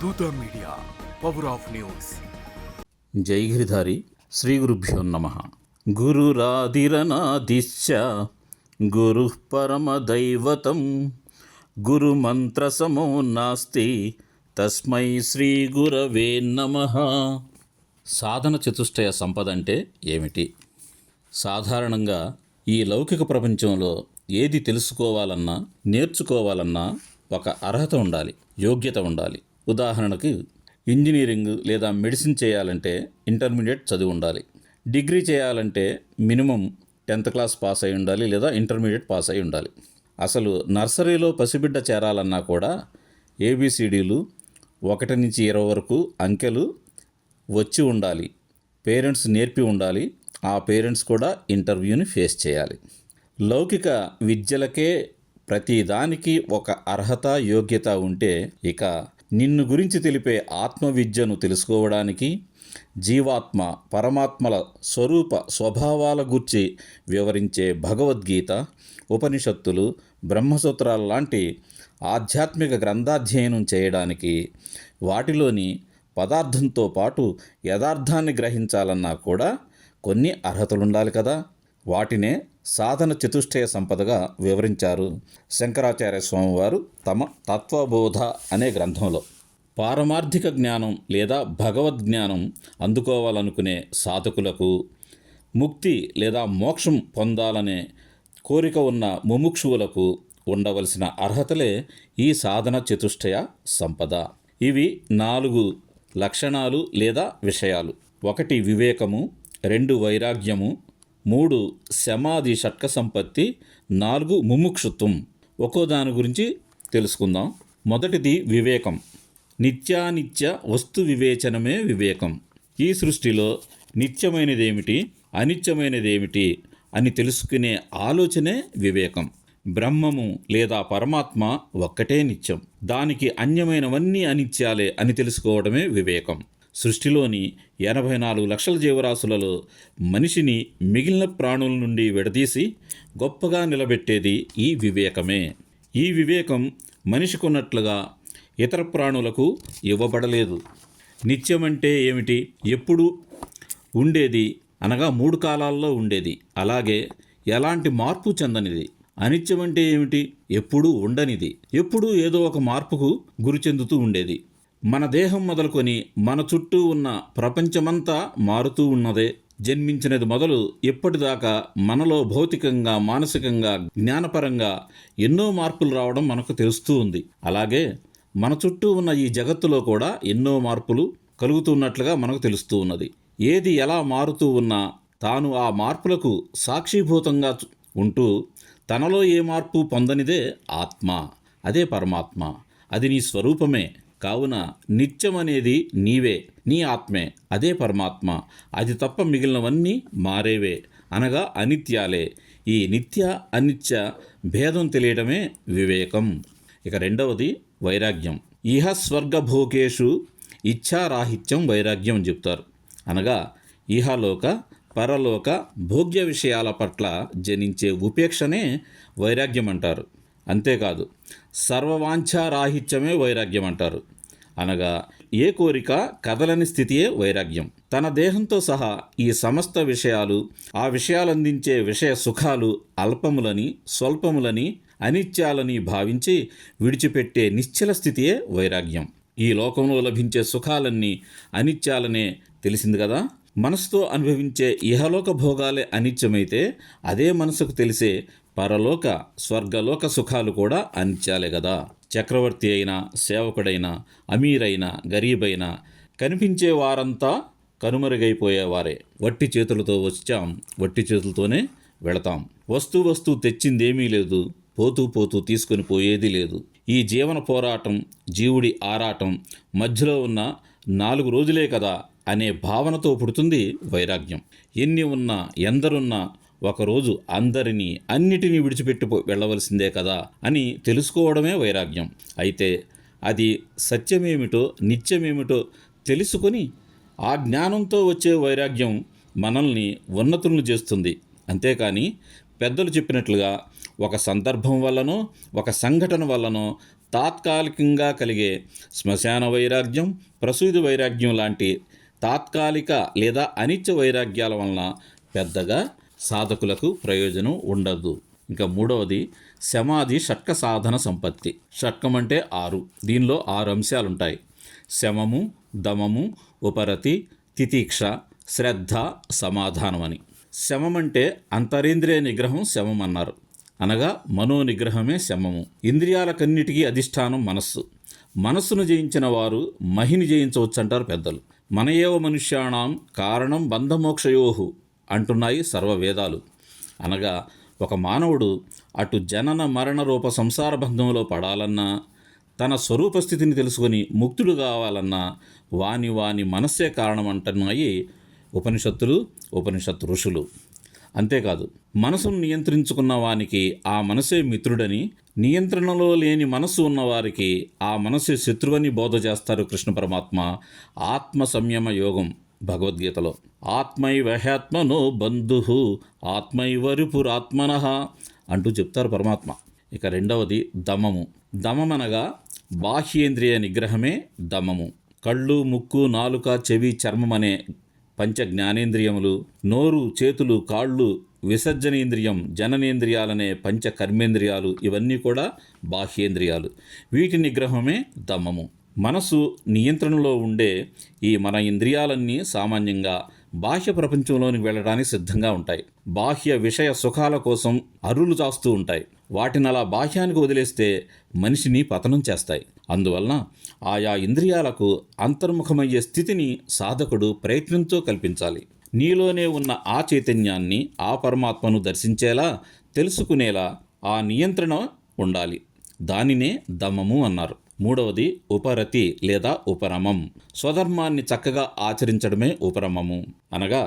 దూత media, power of news. జైగిరిధారి శ్రీ గురుభ్యో నమః. గురురాదిరనాదిశ్చ గురు పరమదైవతం గురుమంత్రసమో నాస్తి తస్మై శ్రీ గురవే నమః. సాధన చతుష్టయ సంపద అంటే ఏమిటి? సాధారణంగా ఈ లౌకిక ప్రపంచంలో ఏది తెలుసుకోవాలన్నా నేర్చుకోవాలన్నా ఒక అర్హత ఉండాలి, యోగ్యత ఉండాలి. ఉదాహరణకు ఇంజనీరింగ్ లేదా మెడిసిన్ చేయాలంటే ఇంటర్మీడియట్ చదివి ఉండాలి. డిగ్రీ చేయాలంటే మినిమం 10th క్లాస్ పాస్ అయి ఉండాలి లేదా ఇంటర్మీడియట్ పాస్ అయి ఉండాలి. అసలు నర్సరీలో పసిబిడ్డ చేరాలన్నా కూడా ఏబిసిడీలు 1 నుంచి 20 వరకు అంకెలు వచ్చి ఉండాలి. పేరెంట్స్ నేర్పి ఉండాలి. ఆ పేరెంట్స్ కూడా ఇంటర్వ్యూని ఫేస్ చేయాలి. లౌకిక విద్యలకే ప్రతిదానికి ఒక అర్హత, యోగ్యత ఉంటే ఇక నిన్ను గురించి తెలిపే ఆత్మవిద్యను తెలుసుకోవడానికి, జీవాత్మ పరమాత్మల స్వరూప స్వభావాల గూర్చి వివరించే భగవద్గీత, ఉపనిషత్తులు, బ్రహ్మసూత్రాల లాంటి ఆధ్యాత్మిక గ్రంథాధ్యయనం చేయడానికి, వాటిలోని పదార్థంతో పాటు యథార్థాన్ని గ్రహించాలన్నా కూడా కొన్ని అర్హతలుండాలి కదా. వాటినే సాధన చతుష్టయ సంపదగా వివరించారు శంకరాచార్య స్వామివారు తమ తత్వబోధ అనే గ్రంథంలో. పారమార్థిక జ్ఞానం లేదా భగవద్జ్ఞానం అందుకోవాలనుకునే సాధకులకు, ముక్తి లేదా మోక్షం పొందాలనే కోరిక ఉన్న ముముక్షువులకు ఉండవలసిన అర్హతలే ఈ సాధన చతుష్టయ సంపద. ఇవి 4 లక్షణాలు లేదా విషయాలు. 1 వివేకము, 2 వైరాగ్యము, 3 సమాధి షట్క సంపత్తి, 4 ముముక్షుత్వం. ఒక్కో దాని గురించి తెలుసుకుందాం. మొదటిది వివేకం. నిత్యానిత్య వస్తు వివేచనమే వివేకం. ఈ సృష్టిలో నిత్యమైనదేమిటి, అనిత్యమైనదేమిటి అని తెలుసుకునే ఆలోచనే వివేకం. బ్రహ్మము లేదా పరమాత్మ ఒక్కటే నిత్యం, దానికి అన్యమైనవన్నీ అనిత్యాలే అని తెలుసుకోవడమే వివేకం. సృష్టిలోని 84 లక్షల జీవరాశులలో మనిషిని మిగిలిన ప్రాణుల నుండి విడదీసి గొప్పగా నిలబెట్టేది ఈ వివేకమే. ఈ వివేకం మనిషికున్నట్లుగా ఇతర ప్రాణులకు ఇవ్వబడలేదు. నిత్యమంటే ఏమిటి? ఎప్పుడు ఉండేది అనగా 3 కాలాల్లో ఉండేది, అలాగే ఎలాంటి మార్పు చెందనిది. అనిత్యమంటే ఏమిటి? ఎప్పుడూ ఉండనిది, ఎప్పుడూ ఏదో ఒక మార్పుకు గురి చెందుతూ ఉండేది. మన దేహం మొదలుకొని మన చుట్టూ ఉన్న ప్రపంచమంతా మారుతూ ఉన్నదే. జన్మించినది మొదలు ఎప్పటిదాకా మనలో భౌతికంగా, మానసికంగా, జ్ఞానపరంగా ఎన్నో మార్పులు రావడం మనకు తెలుస్తూ ఉంది. అలాగే మన చుట్టూ ఉన్న ఈ జగత్తులో కూడా ఎన్నో మార్పులు కలుగుతున్నట్లుగా మనకు తెలుస్తూ ఉన్నది. ఏది ఎలా మారుతూ ఉన్నా తాను ఆ మార్పులకు సాక్షిభూతంగా ఉంటూ తనలో ఏ మార్పు పొందనిదే ఆత్మ. అదే పరమాత్మ. అది నీ స్వరూపమే. కావున నిత్యం అనేది నీవే, నీ ఆత్మే. అదే పరమాత్మ. అది తప్ప మిగిలినవన్నీ మారేవే, అనగా అనిత్యాలే. ఈ నిత్య అనిత్య భేదం తెలియడమే వివేకం. ఇక 2వది వైరాగ్యం. ఇహ స్వర్గభోగేషు ఇచ్ఛారాహిత్యం వైరాగ్యం అని చెప్తారు. అనగా ఇహలోక పరలోక భోగ్య విషయాల పట్ల జనించే ఉపేక్షనే వైరాగ్యం అంటారు. అంతేకాదు సర్వవాంఛారాహిత్యమే వైరాగ్యం అంటారు. అనగా ఏ కోరిక కదలని స్థితియే వైరాగ్యం. తన దేహంతో సహా ఈ సమస్త విషయాలు, ఆ విషయాలందించే విషయ సుఖాలు అల్పములని, స్వల్పములని, అనిత్యాలని భావించి విడిచిపెట్టే నిశ్చల స్థితియే వైరాగ్యం. ఈ లోకంలో లభించే సుఖాలన్నీ అనిత్యాలనే తెలిసింది కదా. మనసుతో అనుభవించే ఇహలోక భోగాలే అనిత్యమైతే అదే మనసుకు తెలిసే పరలోక స్వర్గలోక సుఖాలు కూడా అనిత్యాలే కదా. చక్రవర్తి అయినా, సేవకుడైనా, అమీరైనా, గరీబైనా కనిపించే వారంతా కనుమరుగైపోయేవారే. వట్టి చేతులతో వచ్చాం, వట్టి చేతులతోనే వెళతాం. వస్తూ తెచ్చిందేమీ లేదు, పోతూ తీసుకొని పోయేది లేదు. ఈ జీవన పోరాటం, జీవుడి ఆరాటం మధ్యలో ఉన్న 4 రోజులే కదా అనే భావనతో పుడుతుంది వైరాగ్యం. ఎన్ని ఉన్నా, ఎందరున్నా ఒకరోజు అందరినీ, అన్నిటినీ విడిచిపెట్టి వెళ్ళవలసిందే కదా అని తెలుసుకోవడమే వైరాగ్యం. అయితే అది సత్యమేమిటో, నిత్యమేమిటో తెలుసుకొని ఆ జ్ఞానంతో వచ్చే వైరాగ్యం మనల్ని ఉన్నతులను చేస్తుంది. అంతేకాని పెద్దలు చెప్పినట్లుగా ఒక సందర్భం వల్లనో ఒక సంఘటన వల్లనో తాత్కాలికంగా కలిగే శ్మశాన వైరాగ్యం, ప్రసూతి వైరాగ్యం లాంటి తాత్కాలిక లేదా అనిత్య వైరాగ్యాల వలన పెద్దగా సాధకులకు ప్రయోజనం ఉండదు. ఇంకా మూడవది సమాధి షట్క సాధన సంపత్తి. షట్కం అంటే 6. దీనిలో 6 అంశాలుంటాయి. శమము, దమము, ఉపరతి, తితీక్ష, శ్రద్ధ, సమాధానం అని. శమం అంటే అంతరేంద్రియ నిగ్రహం శమం అన్నారు. అనగా మనో నిగ్రహమే శమము. ఇంద్రియాలకన్నిటికీ అధిష్టానం మనస్సు. మనస్సును జయించిన వారు మహిని జయించవచ్చు అంటారు పెద్దలు. మన ఏవ మనుష్యాణం కారణం బంధమోక్షయోహు అంటున్నాయి సర్వవేదాలు. అనగా ఒక మానవుడు అటు జనన మరణ రూప సంసార బంధంలో పడాలన్నా, తన స్వరూపస్థితిని తెలుసుకొని ముక్తుడు కావాలన్నా వాని మనస్సే కారణం అంటున్నాయి ఉపనిషత్తులు, ఉపనిషత్తు ఋషులు. అంతేకాదు, మనసును నియంత్రించుకున్న వానికి ఆ మనసే మిత్రుడని, నియంత్రణలో లేని మనస్సు ఉన్నవారికి ఆ మనసే శత్రువని బోధ చేస్తారు కృష్ణ పరమాత్మ ఆత్మ సంయమ యోగం భగవద్గీతలో. ఆత్మైవహ్యాత్మనో బంధు ఆత్మైవరిపురాత్మనః అంటూ చెప్తారు పరమాత్మ. ఇక రెండవది దమము. దమమనగా బాహ్యేంద్రియ నిగ్రహమే దమము. కళ్ళు, ముక్కు, నాలుక, చెవి, చర్మం అనే పంచ జ్ఞానేంద్రియములు, నోరు, చేతులు, కాళ్ళు, విసర్జనేంద్రియం, జననేంద్రియాలనే పంచ కర్మేంద్రియాలు, ఇవన్నీ కూడా బాహ్యేంద్రియాలు. వీటి నిగ్రహమే దమము. మనసు నియంత్రణలో ఉండే ఈ మన ఇంద్రియాలన్నీ సామాన్యంగా బాహ్య ప్రపంచంలోనికి వెళ్ళడానికి సిద్ధంగా ఉంటాయి. బాహ్య విషయ సుఖాల కోసం అరులు చాస్తూ ఉంటాయి. వాటిని అలా బాహ్యానికి వదిలేస్తే మనిషిని పతనం చేస్తాయి. అందువలన ఆయా ఇంద్రియాలకు అంతర్ముఖమయ్యే స్థితిని సాధకుడు ప్రయత్నంతో కల్పించాలి. నీలోనే ఉన్న ఆ చైతన్యాన్ని, ఆ పరమాత్మను దర్శించేలా, తెలుసుకునేలా ఆ నియంత్రణ ఉండాలి. దానినే దమము అన్నారు. మూడవది ఉపరతి లేదా ఉపరమం. స్వధర్మాన్ని చక్కగా ఆచరించడమే ఉపరమము. అనగా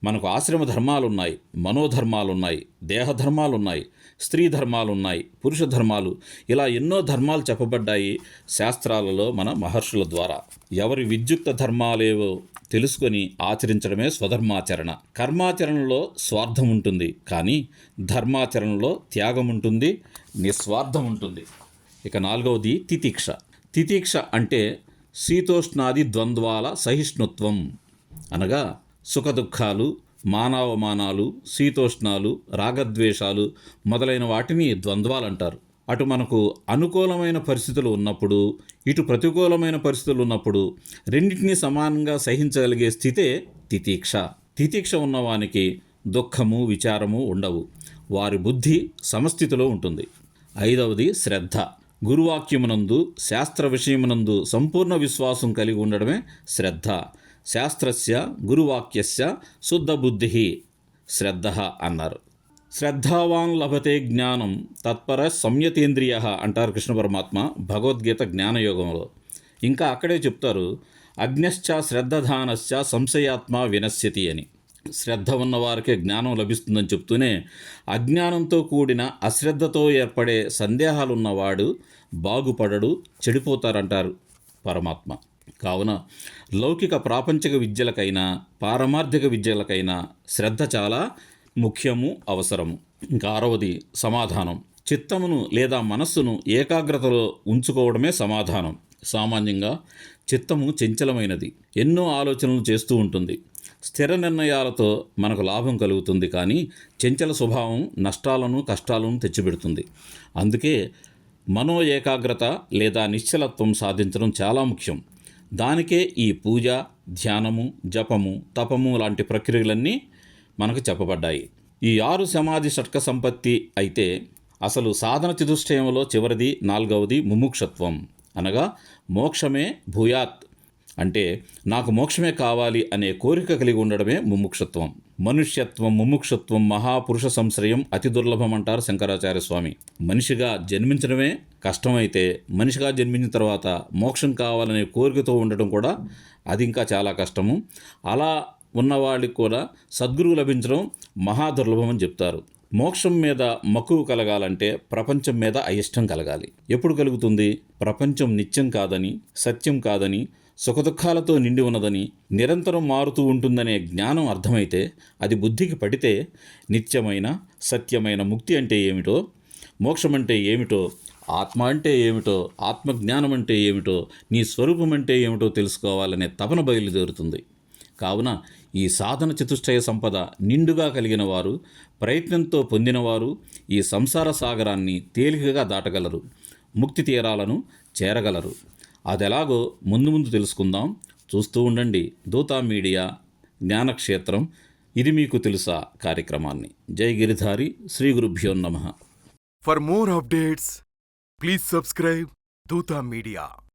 మనకు ఆశ్రమ ధర్మాలున్నాయి, మనోధర్మాలున్నాయి, దేహధర్మాలున్నాయి, స్త్రీ ధర్మాలున్నాయి, పురుష ధర్మాలు, ఇలా ఎన్నో ధర్మాలు చెప్పబడ్డాయి శాస్త్రాలలో మన మహర్షుల ద్వారా. ఎవరి విద్యుక్త ధర్మాలేవో తెలుసుకొని ఆచరించడమే స్వధర్మాచరణ. కర్మాచరణలో స్వార్థం ఉంటుంది, కానీ ధర్మాచరణలో త్యాగం ఉంటుంది, నిస్వార్థం ఉంటుంది. ఇక నాలుగవది తితీక్ష. తితీక్ష అంటే శీతోష్ణాది ద్వంద్వాల సహిష్ణుత్వం. అనగా సుఖదుఖాలు, మానావమానాలు, శీతోష్ణాలు, రాగద్వేషాలు మొదలైన వాటిని ద్వంద్వాలంటారు. అటు మనకు అనుకూలమైన పరిస్థితులు ఉన్నప్పుడు, ఇటు ప్రతికూలమైన పరిస్థితులు ఉన్నప్పుడు రెండింటినీ సమానంగా సహించగలిగే స్థితే తితీక్ష. తితీక్ష ఉన్నవానికి దుఃఖము, విచారము ఉండవు. వారి బుద్ధి సమస్థితిలో ఉంటుంది. ఐదవది శ్రద్ధ. గురువాక్యమునందు, శాస్త్ర విషయమునందు సంపూర్ణ విశ్వాసం కలిగి ఉండడమే శ్రద్ధ. శాస్త్రస్య గురువాక్యస్య శుద్ధబుద్ధి శ్రద్ధ అన్నారు. శ్రద్ధావాన్ లభతే జ్ఞానం తత్పర సంయతేంద్రియ అంటారు కృష్ణ పరమాత్మ భగవద్గీత జ్ఞానయోగంలో. ఇంకా అక్కడే చెప్తారు, అజ్ఞశ్చ శ్రద్ధధానశ్చ సంశయాత్మ వినశ్యతి అని. శ్రద్ధ ఉన్నవారికే జ్ఞానం లభిస్తుందని చెప్తూనే అజ్ఞానంతో కూడిన అశ్రద్ధతో ఏర్పడే సందేహాలున్నవాడు బాగుపడడు, చెడిపోతారంటారు పరమాత్మ. కావున లౌకిక ప్రాపంచిక విద్యలకైనా పారమార్థిక విద్యలకైనా శ్రద్ధ చాలా ముఖ్యము, అవసరము. ఇంకా ఆరవది సమాధానం. చిత్తమును లేదా మనస్సును ఏకాగ్రతలో ఉంచుకోవడమే సమాధానం. సామాన్యంగా చిత్తము చంచలమైనది, ఎన్నో ఆలోచనలు చేస్తూ ఉంటుంది. స్థిర నిర్ణయాలతో మనకు లాభం కలుగుతుంది, కానీ చంచల స్వభావం నష్టాలను, కష్టాలను తెచ్చిపెడుతుంది. అందుకే మనో ఏకాగ్రత లేదా నిశ్చలత్వం సాధించడం చాలా ముఖ్యం. దానికే ఈ పూజ, ధ్యానము, జపము, తపము లాంటి ప్రక్రియలన్నీ మనకు చెప్పబడ్డాయి. ఈ 6 సమాధి షట్క సంపత్తి అయితే అసలు సాధన చతుష్టయంలో చివరిది, నాలుగవది ముముక్షత్వం. అనగా మోక్షమే భూయాత్ అంటే నాకు మోక్షమే కావాలి అనే కోరిక కలిగి ఉండడమే ముముక్షత్వం. మనుష్యత్వం, ముముక్షత్వం మహాపురుష సంశ్రయం అతి దుర్లభం అంటారు శంకరాచార్య స్వామి. మనిషిగా జన్మించడమే కష్టమైతే మనిషిగా జన్మించిన తర్వాత మోక్షం కావాలనే కోరికతో ఉండటం కూడా అది ఇంకా చాలా కష్టము. అలా ఉన్నవాళ్ళకి కూడా సద్గురువు లభించడం మహాదుర్లభం అని చెప్తారు. మోక్షం మీద మక్కువ కలగాలంటే ప్రపంచం మీద అయిష్టం కలగాలి. ఎప్పుడు కలుగుతుంది? ప్రపంచం నిత్యం కాదని, సత్యం కాదని, సుఖదుఖాలతో నిండి ఉన్నదని, నిరంతరం మారుతూ ఉంటుందనే జ్ఞానం అర్థమైతే, అది బుద్ధికి పడితే నిత్యమైన సత్యమైన ముక్తి అంటే ఏమిటో, మోక్షమంటే ఏమిటో, ఆత్మ అంటే ఏమిటో, ఆత్మజ్ఞానం అంటే ఏమిటో, నీ స్వరూపం అంటే ఏమిటో తెలుసుకోవాలనే తపన బయలుదేరుతుంది. కావున ఈ సాధన చతుష్టయ సంపద నిండుగా కలిగిన వారు, ప్రయత్నంతో పొందినవారు ఈ సంసార సాగరాన్ని తేలికగా దాటగలరు, ముక్తి తీరాలను చేరగలరు. అదెలాగో ముందు ముందు తెలుసుకుందాం. చూస్తూ ఉండండి దూతా మీడియా జ్ఞానక్షేత్రం ఇది మీకు తెలుసా కార్యక్రమాన్ని. జై గిరిధారి, శ్రీ గురుభ్యో నమః. For more updates, please subscribe Dutta Media.